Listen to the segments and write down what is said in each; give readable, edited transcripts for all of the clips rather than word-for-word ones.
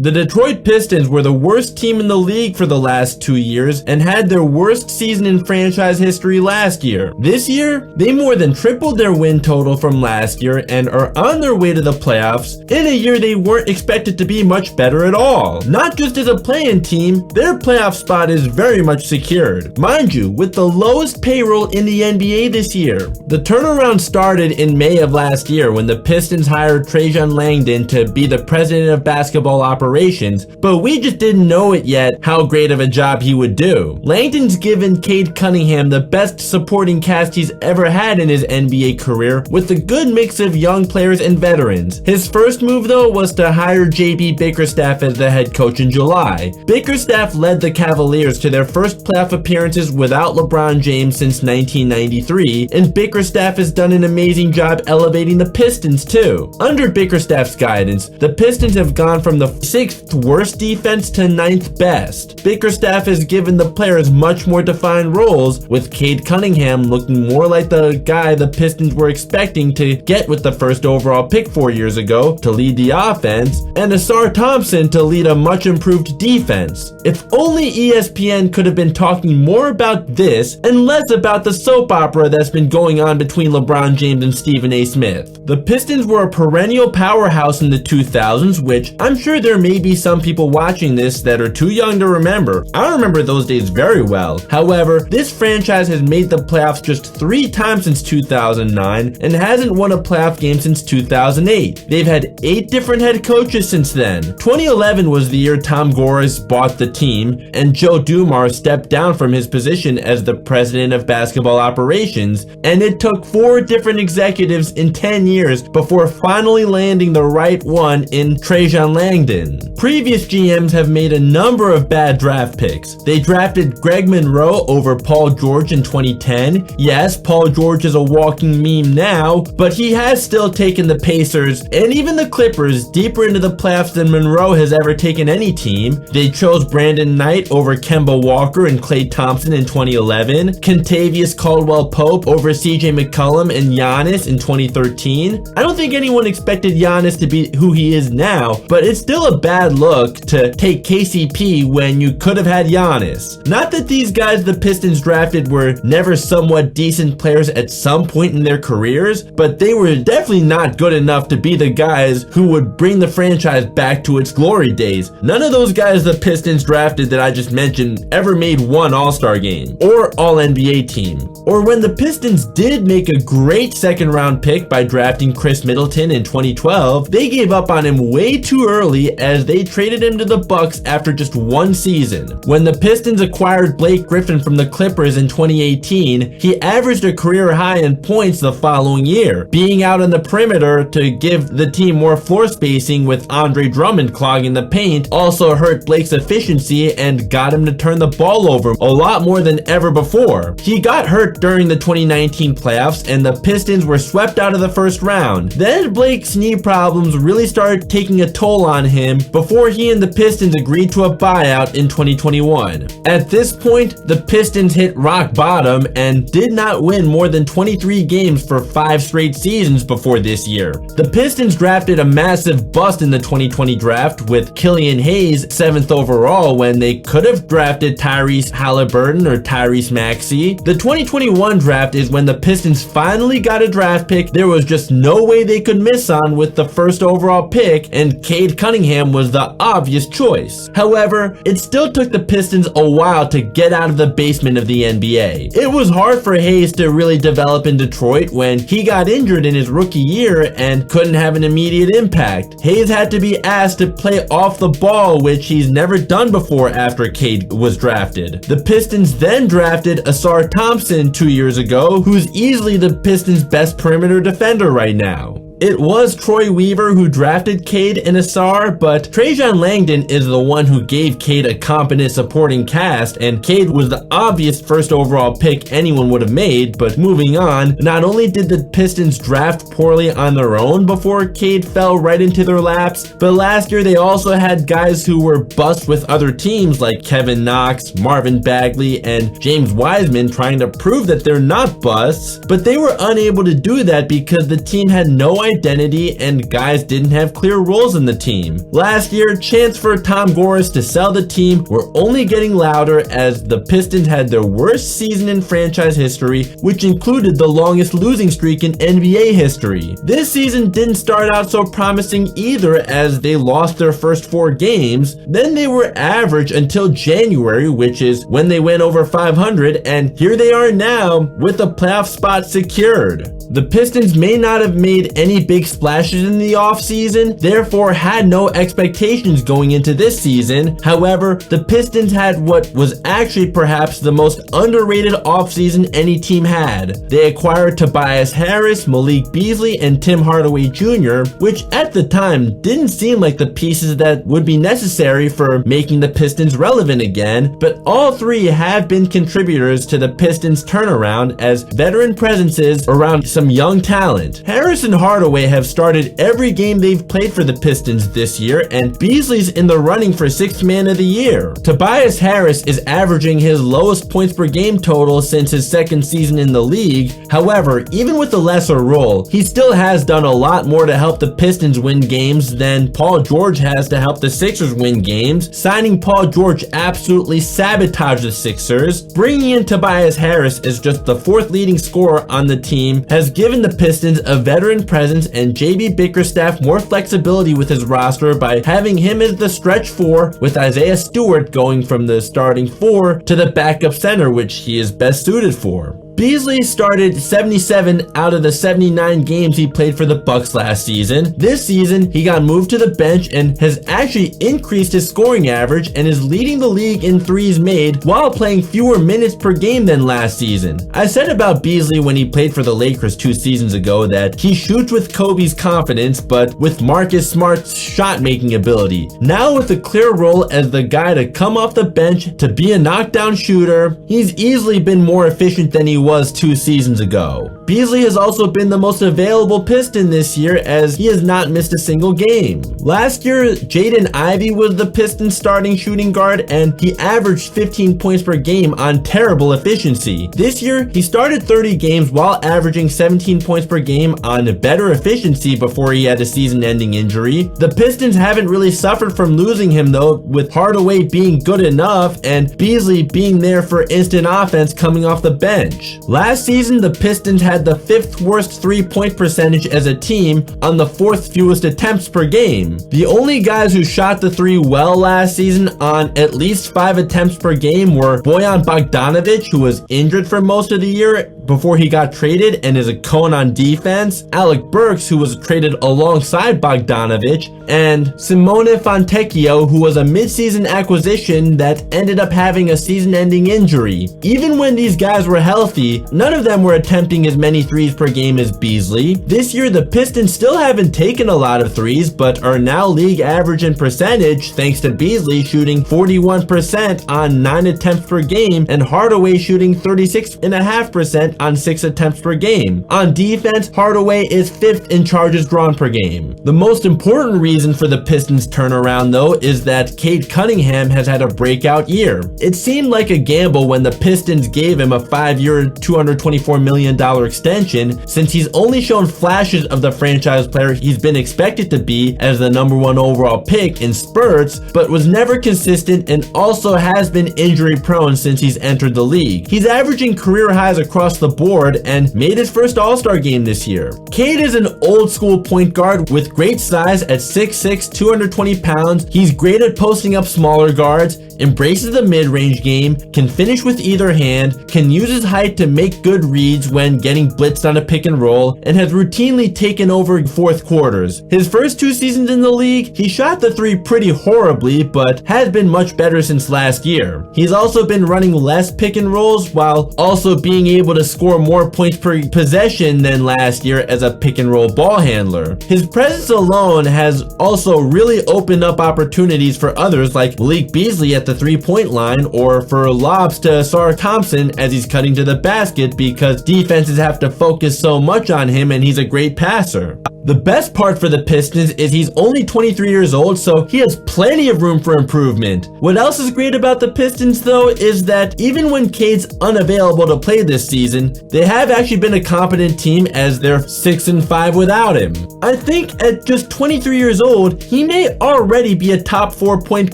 The Detroit Pistons were the worst team in the league for the last 2 years and had their worst season in franchise history last year. This year, they more than tripled their win total from last year and are on their way to the playoffs in a year they weren't expected to be much better at all. Not just as a play-in team, their playoff spot is very much secured. Mind you, with the lowest payroll in the NBA this year. The turnaround started in May of last year when the Pistons hired Trajan Langdon to be the president of basketball operations, but we just didn't know it yet how great of a job he would do. Langdon's given Cade Cunningham the best supporting cast he's ever had in his NBA career, with a good mix of young players and veterans. His first move though was to hire JB Bickerstaff as the head coach in July. Bickerstaff led the Cavaliers to their first playoff appearances without LeBron James since 1993, and Bickerstaff has done an amazing job elevating the Pistons too. Under Bickerstaff's guidance, the Pistons have gone from the 6th worst defense to 9th best. Bickerstaff has given the players much more defined roles, with Cade Cunningham looking more like the guy the Pistons were expecting to get with the first overall pick 4 years ago to lead the offense, and Ausar Thompson to lead a much improved defense. If only ESPN could have been talking more about this and less about the soap opera that's been going on between LeBron James and Stephen A. Smith. The Pistons were a perennial powerhouse in the 2000s, which I'm sure there may be some people watching this that are too young to remember. I remember those days very well. However, this franchise has made the playoffs just 3 times since 2009 and hasn't won a playoff game since 2008. They've had 8 different head coaches since then. 2011 was the year Tom Gores bought the team and Joe Dumars stepped down from his position as the president of basketball operations, and it took 4 different executives in 10 years before finally landing the right one in Trajan Langdon. Previous GMs have made a number of bad draft picks. They drafted Greg Monroe over Paul George in 2010. Yes, Paul George is a walking meme now, but he has still taken the Pacers and even the Clippers deeper into the playoffs than Monroe has ever taken any team. They chose Brandon Knight over Kemba Walker and Klay Thompson in 2011, Kentavious Caldwell-Pope over CJ McCollum and Giannis in 2013. I don't think anyone expected Giannis to be who he is now, but it's still a bad look to take KCP when you could have had Giannis. Not that these guys the Pistons drafted were never somewhat decent players at some point in their careers, but they were definitely not good enough to be the guys who would bring the franchise back to its glory days. None of those guys the Pistons drafted that I just mentioned ever made one All-Star game or All-NBA team. Or when the Pistons did make a great second round pick by drafting Chris Middleton in 2012, they gave up on him way too early as they traded him to the Bucks after just 1 season. When the Pistons acquired Blake Griffin from the Clippers in 2018, he averaged a career high in points the following year. Being out on the perimeter to give the team more floor spacing with Andre Drummond clogging the paint also hurt Blake's efficiency and got him to turn the ball over a lot more than ever before. He got hurt during the 2019 playoffs and the Pistons were swept out of the first round. Then Blake's knee problems really started taking a toll on him before he and the Pistons agreed to a buyout in 2021. At this point, the Pistons hit rock bottom and did not win more than 23 games for 5 straight seasons before this year. The Pistons drafted a massive bust in the 2020 draft with Killian Hayes 7th overall when they could have drafted Tyrese Halliburton or Tyrese Maxey. The 2021 draft is when the Pistons finally got a draft pick there was just no way they could miss on with the first overall pick, and Cade Cunningham was the obvious choice. However, it still took the Pistons a while to get out of the basement of the NBA. It was hard for Hayes to really develop in Detroit when he got injured in his rookie year and couldn't have an immediate impact. Hayes had to be asked to play off the ball, which he's never done before after Cade was drafted. The Pistons then drafted Ausar Thompson 2 years ago, who's easily the Pistons' best perimeter defender right now. It was Troy Weaver who drafted Cade and Ausar, but Trajan Langdon is the one who gave Cade a competent supporting cast, and Cade was the obvious first overall pick anyone would have made. But moving on, not only did the Pistons draft poorly on their own before Cade fell right into their laps, but last year they also had guys who were bust with other teams like Kevin Knox, Marvin Bagley, and James Wiseman trying to prove that they're not busts, but they were unable to do that because the team had no idea identity and guys didn't have clear roles in the team. Last year, chants for Tom Gores to sell the team were only getting louder as the Pistons had their worst season in franchise history, which included the longest losing streak in NBA history. This season didn't start out so promising either, as they lost their first 4 games. Then they were average until January, which is when they went over 500, and here they are now with a playoff spot secured. The Pistons may not have made any big splashes in the offseason, therefore had no expectations going into this season. However, the Pistons had what was actually perhaps the most underrated offseason any team had. They acquired Tobias Harris, Malik Beasley, and Tim Hardaway Jr., which at the time didn't seem like the pieces that would be necessary for making the Pistons relevant again, but all 3 have been contributors to the Pistons' turnaround as veteran presences around some young talent. Harris and Hardaway have started every game they've played for the Pistons this year, and Beasley's in the running for 6th man of the year. Tobias Harris is averaging his lowest points per game total since his 2nd season in the league. However, even with the lesser role, he still has done a lot more to help the Pistons win games than Paul George has to help the Sixers win games. Signing Paul George absolutely sabotaged the Sixers. Bringing in Tobias Harris as just the 4th leading scorer on the team has given the Pistons a veteran presence and JB Bickerstaff more flexibility with his roster by having him as the stretch 4, with Isaiah Stewart going from the starting 4 to the backup center, which he is best suited for. Beasley started 77 out of the 79 games he played for the Bucks last season. This season, he got moved to the bench and has actually increased his scoring average and is leading the league in threes made while playing fewer minutes per game than last season. I said about Beasley when he played for the Lakers 2 seasons ago that he shoots with Kobe's confidence, but with Marcus Smart's shot-making ability. Now with a clear role as the guy to come off the bench to be a knockdown shooter, he's easily been more efficient than he was 2 seasons ago. Beasley has also been the most available Piston this year as he has not missed a single game. Last year, Jaden Ivey was the Pistons starting shooting guard and he averaged 15 points per game on terrible efficiency. This year, he started 30 games while averaging 17 points per game on better efficiency before he had a season-ending injury. The Pistons haven't really suffered from losing him though, with Hardaway being good enough and Beasley being there for instant offense coming off the bench. Last season, the Pistons had the 5th worst 3-point percentage as a team on the 4th fewest attempts per game. The only guys who shot the 3 well last season on at least 5 attempts per game were Bojan Bogdanovic, who was injured for most of the year before he got traded and is a cone on defense, Alec Burks, who was traded alongside Bogdanovic, and Simone Fontecchio, who was a mid-season acquisition that ended up having a season-ending injury. Even when these guys were healthy, none of them were attempting as many threes per game as Beasley. This year, the Pistons still haven't taken a lot of threes, but are now league average in percentage thanks to Beasley shooting 41% on 9 attempts per game and Hardaway shooting 36.5% on 6 attempts per game. On defense, Hardaway is 5th in charges drawn per game. The most important reason for the Pistons turnaround though is that Cade Cunningham has had a breakout year. It seemed like a gamble when the Pistons gave him a 5-year, $224 million extension, since he's only shown flashes of the franchise player he's been expected to be as the #1 overall pick in spurts, but was never consistent and also has been injury prone since he's entered the league. He's averaging career highs across the board and made his first All-Star game this year. Cade is an old school point guard with great size at 6'6", 220 pounds. He's great at posting up smaller guards, embraces the mid-range game, can finish with either hand, can use his height to make good reads when getting blitzed on a pick and roll, and has routinely taken over fourth quarters. His first 2 seasons in the league, he shot the 3 pretty horribly, but has been much better since last year. He's also been running less pick and rolls while also being able to score more points per possession than last year as a pick and roll ball handler. His presence alone has also really opened up opportunities for others like Malik Beasley at the 3-point line, or for lobs to Ausar Thompson as he's cutting to the basket because defenses have to focus so much on him and he's a great passer. The best part for the Pistons is he's only 23 years old, so he has plenty of room for improvement. What else is great about the Pistons though is that even when Cade's unavailable to play this season, they have actually been a competent team as they're 6-5 without him. I think at just 23 years old, he may already be a top 4 point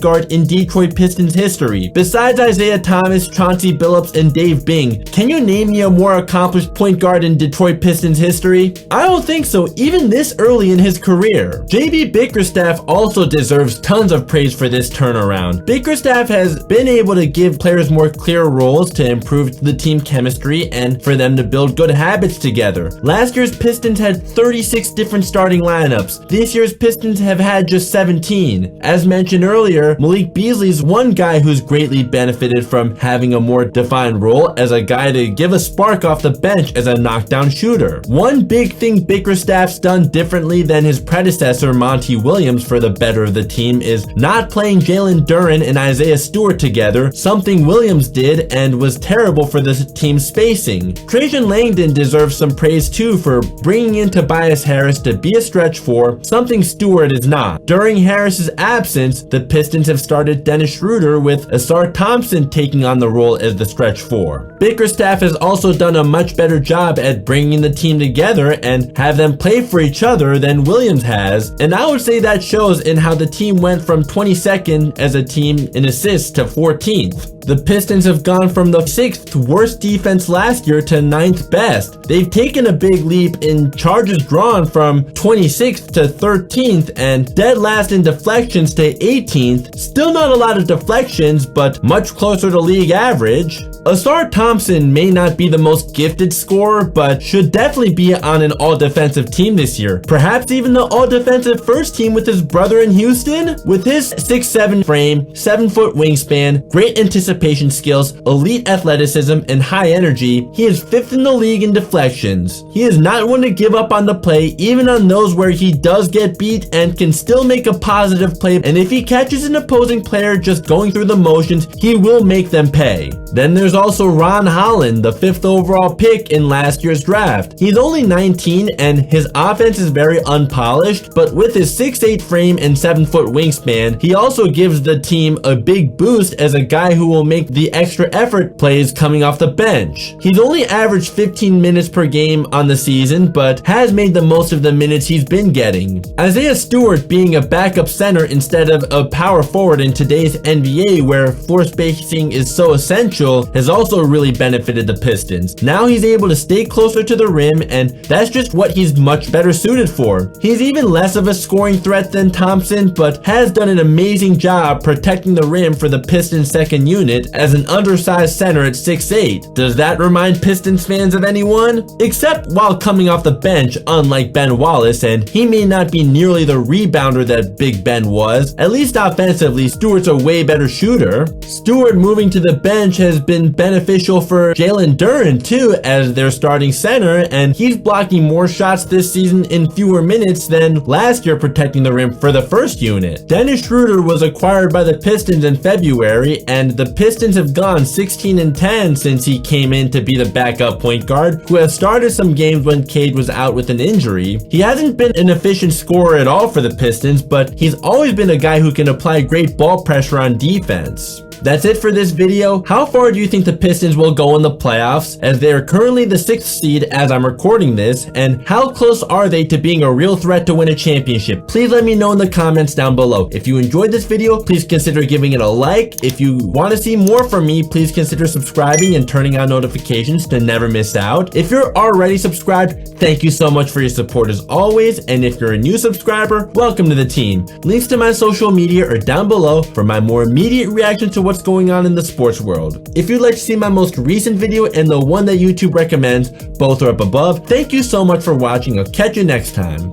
guard in Detroit Pistons history. Besides Isaiah Thomas, Chauncey Billups, and Dave Bing, can you name me a more accomplished point guard in Detroit Pistons history? I don't think so, even this early in his career. JB Bickerstaff also deserves tons of praise for this turnaround. Bickerstaff has been able to give players more clear roles to improve the team chemistry and for them to build good habits together. Last year's Pistons had 36 different starting lineups. This year's Pistons have had just 17. As mentioned earlier, Malik Beasley is one guy who's greatly benefited from having a more defined role as a guy to give a spark off the bench as a knockdown shooter. One big thing Bickerstaff's done differently than his predecessor Monty Williams for the better of the team is not playing Jalen, Duren, and Isaiah Stewart together, something Williams did and was terrible for the team's spacing. Trajan Langdon deserves some praise too for bringing in Tobias to be a stretch 4, something Stewart is not. During Harris's absence, the Pistons have started Dennis Schroeder with Ausar Thompson taking on the role as the stretch 4. Bickerstaff has also done a much better job at bringing the team together and have them play for each other than Williams has, and I would say that shows in how the team went from 22nd as a team in assists to 14th. The Pistons have gone from the 6th worst defense last year to 9th best. They've taken a big leap in charges drawn from 26th to 13th and dead last in deflections to 18th. Still not a lot of deflections, but much closer to league average. Ausar Thompson may not be the most gifted scorer, but should definitely be on an all-defensive team this year. Perhaps even the all-defensive first team with his brother in Houston? With his 6'7" frame, 7-foot wingspan, great anticipation skills, elite athleticism, and high energy, he is 5th in the league in deflections. He is not one to give up on the play, even on those where he does get beat and can still make a positive play, and if he catches an opposing player just going through the motions, he will make them pay. Then there's also Ron Holland, the 5th overall pick in last year's draft. He's only 19 and his offense is very unpolished, but with his 6'8" frame and 7-foot wingspan, he also gives the team a big boost as a guy who will make the extra effort plays coming off the bench. He's only averaged 15 minutes per game on the season, but has made the most of the minutes he's been getting. Isaiah Stewart being a backup center instead of a power forward in today's NBA where floor spacing is so essential has also really benefited the Pistons. Now he's able to stay closer to the rim, and that's just what he's much better suited for. He's even less of a scoring threat than Thompson, but has done an amazing job protecting the rim for the Pistons second unit as an undersized center at 6'8". Does that remind Pistons fans of anyone? Except while coming off the bench, unlike Ben Wallace, and he may not be nearly the rebounder that Big Ben was. At least offensively, Stewart's a way better shooter. Stewart moving to the bench has been beneficial for Jalen Duren too as their starting center, and he's blocking more shots this season in fewer minutes than last year protecting the rim for the first unit. Dennis Schroeder was acquired by the Pistons in February, and the Pistons have gone 16-10 since he came in to be the backup point guard, who has started some games when Cade was out with an injury. He hasn't been an efficient scorer at all for the Pistons, but he's always been a guy who can apply great ball pressure on defense. That's it for this video. How far do you think the Pistons will go in the playoffs, as they are currently the 6th seed as I'm recording this, and how close are they to being a real threat to win a championship? Please let me know in the comments down below. If you enjoyed this video, please consider giving it a like. If you want to see more from me, please consider subscribing and turning on notifications to never miss out. If you're already subscribed, thank you so much for your support as always, and if you're a new subscriber, welcome to the team. Links to my social media are down below for my more immediate reaction to what's going on in the sports world. If you'd like to see my most recent video and the one that YouTube recommends, both are up above. Thank you so much for watching. I'll catch you next time.